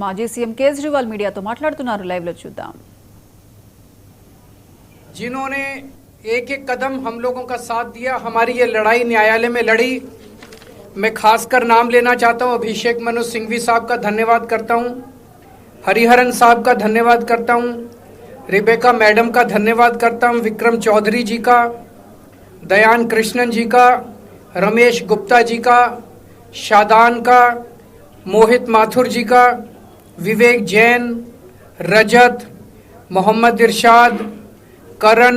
మాజీ సీఎం కేజ్రీవాల్ మీడియాతో మాట్లాడుతున్నారు. లైవ్ లో చూద్దాం. जिन्होंने एक एक कदम हम लोगों का साथ दिया, हमारी ये लड़ाई न्यायालय में लड़ी। मैं खासकर नाम लेना चाहता हूँ, अभिषेक मनु सिंघवी साहब का धन्यवाद करता हूँ, हरिहरन साहब का धन्यवाद करता हूँ, रिबेका मैडम का धन्यवाद करता हूँ, विक्रम चौधरी जी का, दयान कृष्णन जी का, रमेश गुप्ता जी का, शादान का, मोहित माथुर जी का, विवेक जैन, रजत, मोहम्मद इरशाद, करण,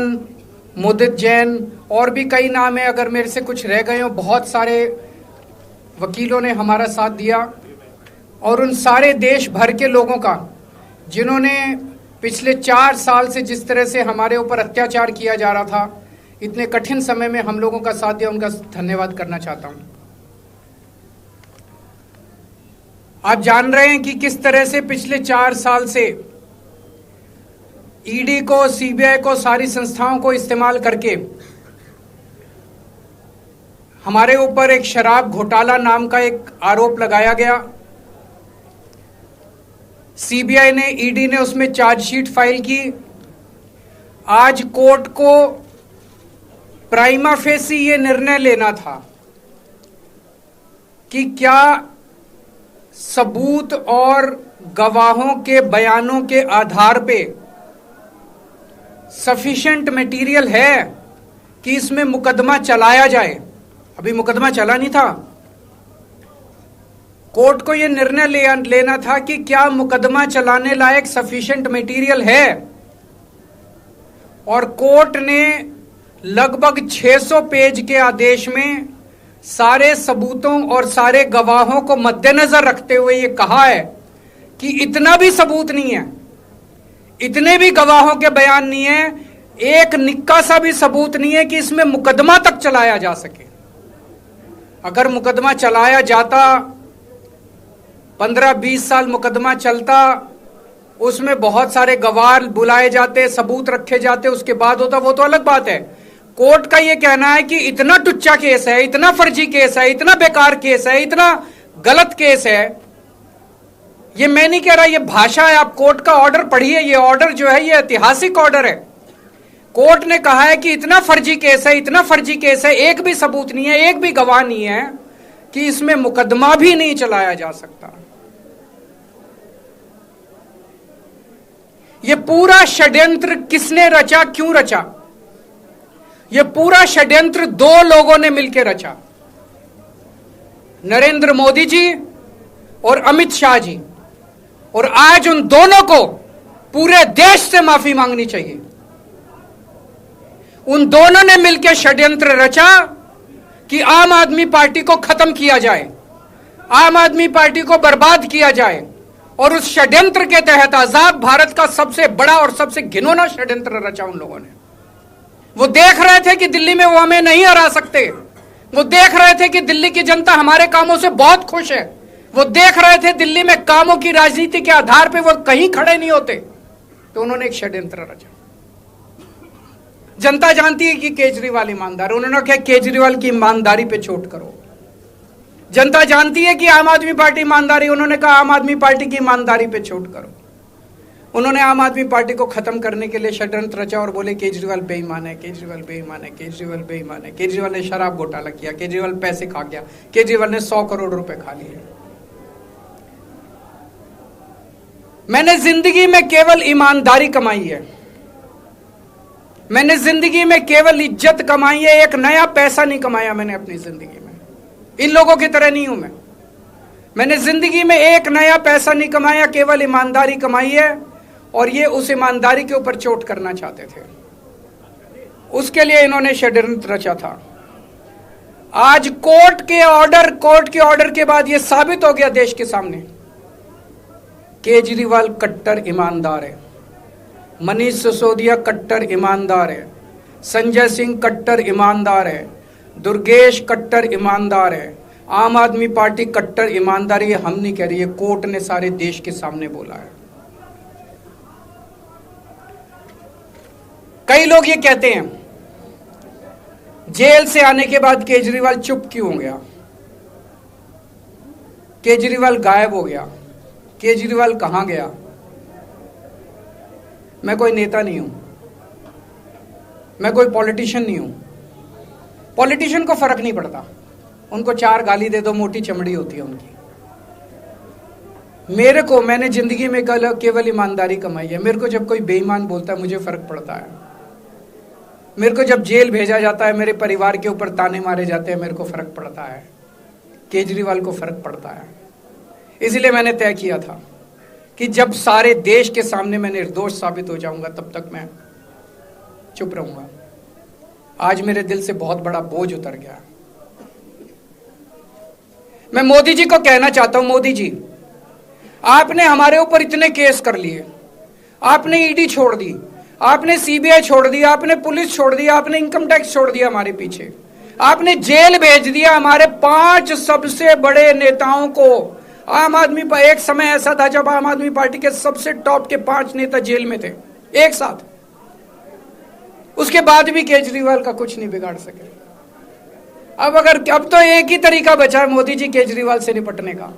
मुदित जैन और भी कई नाम है, अगर मेरे से कुछ रह गए हो। बहुत सारे वकीलों ने हमारा साथ दिया और उन सारे देश भर के लोगों का जिन्होंने पिछले 4 साल से जिस तरह से हमारे ऊपर अत्याचार किया जा रहा था, इतने कठिन समय में हम लोगों का साथ दिया, उनका धन्यवाद करना चाहता हूं। आप जान रहे हैं कि किस तरह से पिछले 4 साल से ईडी को, सीबीआई को, सारी संस्थाओं को इस्तेमाल करके हमारे ऊपर एक शराब घोटाला नाम का एक आरोप लगाया गया। सीबीआई ने, ईडी ने उसमें चार्जशीट फाइल की। आज कोर्ट को प्राइमा फेसी ये निर्णय लेना था कि क्या सबूत और गवाहों के बयानों के आधार पे सफिशिएंट मटेरियल है कि इसमें मुकदमा चलाया जाए। अभी मुकदमा चला नहीं था। कोर्ट को यह निर्णय लेना था कि क्या मुकदमा चलाने लायक सफिशिएंट मटेरियल है, और कोर्ट ने लगभग 600 पेज के आदेश में सारे सबूतों और सारे गवाहों को मद्देनजर रखते हुए यह कहा है कि इतना भी सबूत नहीं है, इतने भी गवाहों के बयान नहीं है, एक निक्का सा भी सबूत नहीं है कि इसमें मुकदमा तक चलाया जा सके। अगर मुकदमा चलाया जाता, 15-20 साल मुकदमा चलता, उसमें बहुत सारे गवाह बुलाए जाते, सबूत रखे जाते, उसके बाद होता, वो तो अलग बात है। कोर्ट का यह कहना है कि इतना टुच्चा केस है, इतना फर्जी केस है, इतना बेकार केस है, इतना गलत केस है। ये मैं नहीं कह रहा, ये भाषा है। आप कोर्ट का ऑर्डर पढ़िए। ये ऑर्डर जो है ये ऐतिहासिक ऑर्डर है। कोर्ट ने कहा है कि इतना फर्जी केस है, इतना फर्जी केस है, एक भी सबूत नहीं है, एक भी गवाह नहीं है कि इसमें मुकदमा भी नहीं चलाया जा सकता। ये पूरा षड्यंत्र किसने रचा, क्यों रचा? ये पूरा षड्यंत्र 2 लोगों ने मिलकर रचा, नरेंद्र मोदी जी और अमित शाह जी। और आज उन दोनों को पूरे देश से माफी मांगनी चाहिए। उन दोनों ने मिलकर षड्यंत्र रचा कि आम आदमी पार्टी को खत्म किया जाए, आम आदमी पार्टी को बर्बाद किया जाए। और उस षड्यंत्र के तहत आजाद भारत का सबसे बड़ा और सबसे घिनौना षड्यंत्र रचा उन लोगों ने। वो देख रहे थे कि दिल्ली में वो हमें नहीं हरा सकते। वो देख रहे थे कि दिल्ली की जनता हमारे कामों से बहुत खुश है। वो देख रहे थे दिल्ली में कामों की राजनीति के आधार पे वो कहीं खड़े नहीं होते। तो उन्होंने एक षड्यंत्र रचा। जनता जानती है कि केजरीवाल ईमानदार, उन्होंने कहा केजरीवाल की ईमानदारी पे चोट करो। जनता जानती है कि आम आदमी पार्टी ईमानदारी, उन्होंने कहा आम आदमी पार्टी की ईमानदारी पे चोट करो। उन्होंने आम आदमी पार्टी को खत्म करने के लिए षड्यंत्र रचा और बोले केजरीवाल बेईमान है, केजरीवाल बेईमान है, केजरीवाल बेईमान है, केजरीवाल ने शराब घोटाला किया, केजरीवाल पैसे खा गया, केजरीवाल ने 100 करोड़ रुपए खा लिए। मैंने जिंदगी में केवल ईमानदारी कमाई है, मैंने जिंदगी में केवल इज्जत कमाई है, एक नया पैसा नहीं कमाया मैंने अपनी जिंदगी में। इन लोगों की तरह नहीं हूं मैं। मैंने जिंदगी में एक नया पैसा नहीं कमाया, केवल ईमानदारी कमाई है। और ये उस ईमानदारी के ऊपर चोट करना चाहते थे, उसके लिए इन्होंने षड्यंत्र रचा था। आज कोर्ट के ऑर्डर के बाद यह साबित हो गया देश के सामने, केजरीवाल कट्टर ईमानदार है, मनीष सिसोदिया कट्टर ईमानदार है, संजय सिंह कट्टर ईमानदार है, दुर्गेश कट्टर ईमानदार है, आम आदमी पार्टी कट्टर ईमानदारी है। हम नहीं कह रही है, कोर्ट ने सारे देश के सामने बोला है। कई लोग ये कहते हैं जेल से आने के बाद केजरीवाल चुप क्यों हो गया, केजरीवाल गायब हो गया, केजरीवाल कहां गया? मैं कोई नेता नहीं हूं, मैं कोई पॉलिटिशियन नहीं हूं। पॉलिटिशियन को फर्क नहीं पड़ता, उनको 4 गाली दे दो, मोटी चमड़ी होती है उनकी। मैंने जिंदगी में केवल ईमानदारी कमाई है। मेरे को जब कोई बेईमान बोलता है मुझे फर्क पड़ता है। मेरे को जब जेल भेजा जाता है, मेरे परिवार के ऊपर ताने मारे जाते हैं, मेरे को फर्क पड़ता है। केजरीवाल को फर्क पड़ता है। इसलिए मैंने तय किया था कि जब सारे देश के सामने मैं निर्दोष साबित हो जाऊंगा तब तक मैं चुप रहूंगा। आज मेरे दिल से बहुत बड़ा बोझ उतर गया। मैं मोदी जी को कहना चाहता हूं, मोदी जी, आपने हमारे ऊपर इतने केस कर लिए, आपने ईडी छोड़ दी, आपने सीबीआई छोड़ दी, आपने पुलिस छोड़ दी, आपने इनकम टैक्स छोड़ दिया हमारे पीछे, आपने जेल भेज दिया हमारे 5 सबसे बड़े नेताओं को। आम आदमी एक समय ऐसा था जब आम आदमी पार्टी के सबसे टॉप के 5 नेता जेल में थे एक साथ। उसके बाद भी केजरीवाल का कुछ नहीं बिगाड़ सके। अब तो एक ही तरीका बचा है मोदी जी केजरीवाल से निपटने का।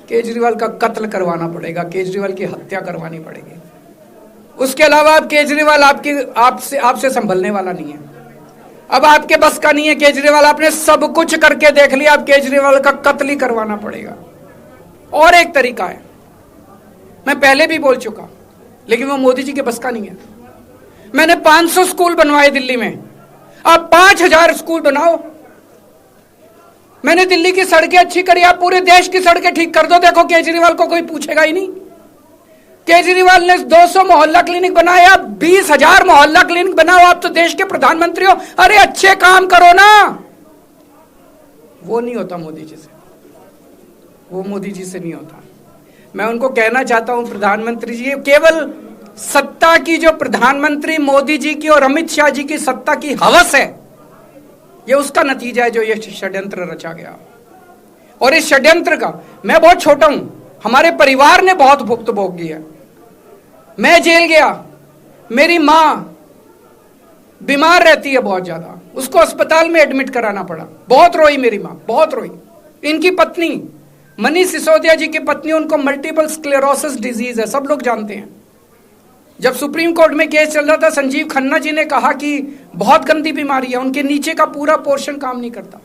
केजरीवाल का कत्ल करवाना पड़ेगा, केजरीवाल की हत्या करवानी पड़ेगी। उसके अलावा अब केजरीवाल आपसे संभलने वाला नहीं है। अब आपके बस का नहीं है केजरीवाल, आपने सब कुछ करके देख लिया, अब केजरीवाल का कत्ल ही करवाना पड़ेगा। और एक तरीका है, मैं पहले भी बोल चुका, लेकिन वो मोदी जी के बस का नहीं है। मैंने 500 स्कूल बनवाए दिल्ली में, आप 5000 स्कूल बनाओ। मैंने दिल्ली की सड़कें अच्छी करी, आप पूरे देश की सड़कें ठीक कर दो, देखो केजरीवाल को कोई पूछेगा ही नहीं। केजरीवाल ने 200 मोहल्ला क्लिनिक बनाए, आप 20,000 मोहल्ला क्लिनिक बनाओ। आप तो देश के प्रधानमंत्री हो, अरे अच्छे काम करो ना। वो नहीं होता मोदी जी से, वो मोदी जी से नहीं होता। मैं उनको कहना चाहता हूं, प्रधानमंत्री जी, केवल सत्ता की जो प्रधानमंत्री मोदी जी की और अमित शाह जी की सत्ता की हवस है, ये उसका नतीजा है जो ये षड्यंत्र रचा गया। और इस षड्यंत्र का मैं बहुत छोटा हूं, हमारे परिवार ने बहुत भुगत भोगी है। मैं जेल गया, मेरी मां बीमार रहती है बहुत ज्यादा, उसको अस्पताल में एडमिट कराना पड़ा, बहुत रोई मेरी मां, बहुत रोई। इनकी पत्नी मनीष सिसोदिया जी की पत्नी, उनको मल्टीपल स्क्लेरोसिस डिजीज है, सब लोग जानते हैं। जब सुप्रीम कोर्ट में केस चल रहा था, संजीव खन्ना जी ने कहा कि बहुत गंदी बीमारी है, उनके नीचे का पूरा पोर्शन काम नहीं करता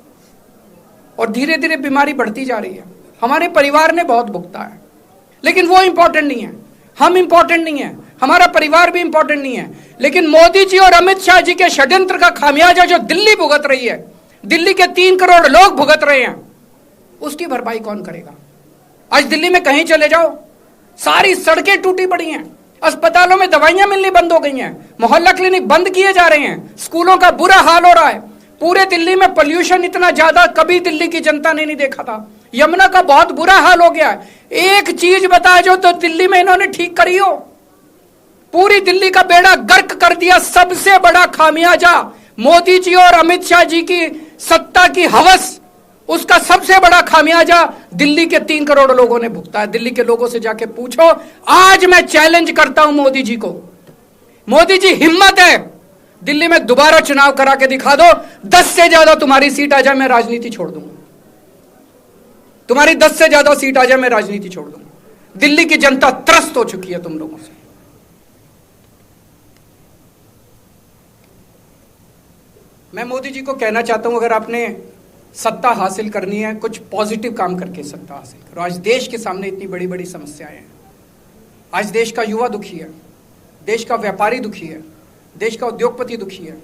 और धीरे धीरे बीमारी बढ़ती जा रही है। हमारे परिवार ने बहुत भुगता है, लेकिन वो इंपॉर्टेंट नहीं है, हम इंपॉर्टेंट नहीं है, हमारा परिवार भी इंपॉर्टेंट नहीं है। लेकिन मोदी जी और अमित शाह जी के षड्यंत्र का खामियाजा जो दिल्ली भुगत रही है, दिल्ली के 3 करोड़ लोग भुगत रहे हैं, उसकी भरपाई कौन करेगा? आज दिल्ली में कहीं चले जाओ, सारी सड़कें टूटी पड़ी हैं, अस्पतालों में दवाइयां मिलनी बंद हो गई हैं, मोहल्ला क्लिनिक बंद किए जा रहे हैं, स्कूलों का बुरा हाल हो रहा है। पूरे दिल्ली में पोल्यूशन इतना ज्यादा कभी दिल्ली की जनता ने नहीं देखा था। यमुना का बहुत बुरा हाल हो गया है। एक चीज बता जो तो दिल्ली में इन्होंने ठीक करी हो, पूरी दिल्ली का बेड़ा गर्क कर दिया। सबसे बड़ा खामियाजा मोदी जी और अमित शाह जी की सत्ता की हवस, उसका सबसे बड़ा खामियाजा दिल्ली के 3 करोड़ लोगों ने भुगता है। दिल्ली के लोगों से जाके पूछो। आज मैं चैलेंज करता हूं मोदी जी को, मोदी जी हिम्मत है दिल्ली में दोबारा चुनाव करा के दिखा दो, 10 से ज्यादा तुम्हारी सीट आ जाए, मैं राजनीति छोड़ दूंगा। तुम्हारी 10 से ज्यादा सीट आ जाए, मैं राजनीति छोड़ दूंगा। दिल्ली की जनता त्रस्त हो चुकी है तुम लोगों से। मैं मोदी जी को कहना चाहता हूं, अगर आपने सत्ता हासिल करनी है, कुछ पॉजिटिव काम करके सत्ता हासिल करो। आज देश के सामने इतनी बड़ी बड़ी समस्याएं हैं। आज देश का युवा दुखी है, देश का व्यापारी दुखी है, देश का उद्योगपति दुखी है।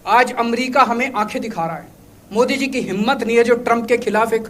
आज अमेरिका हमें आंखें दिखा रहा है। मोदी जी की हिम्मत नहीं है जो ट्रंप के खिलाफ एक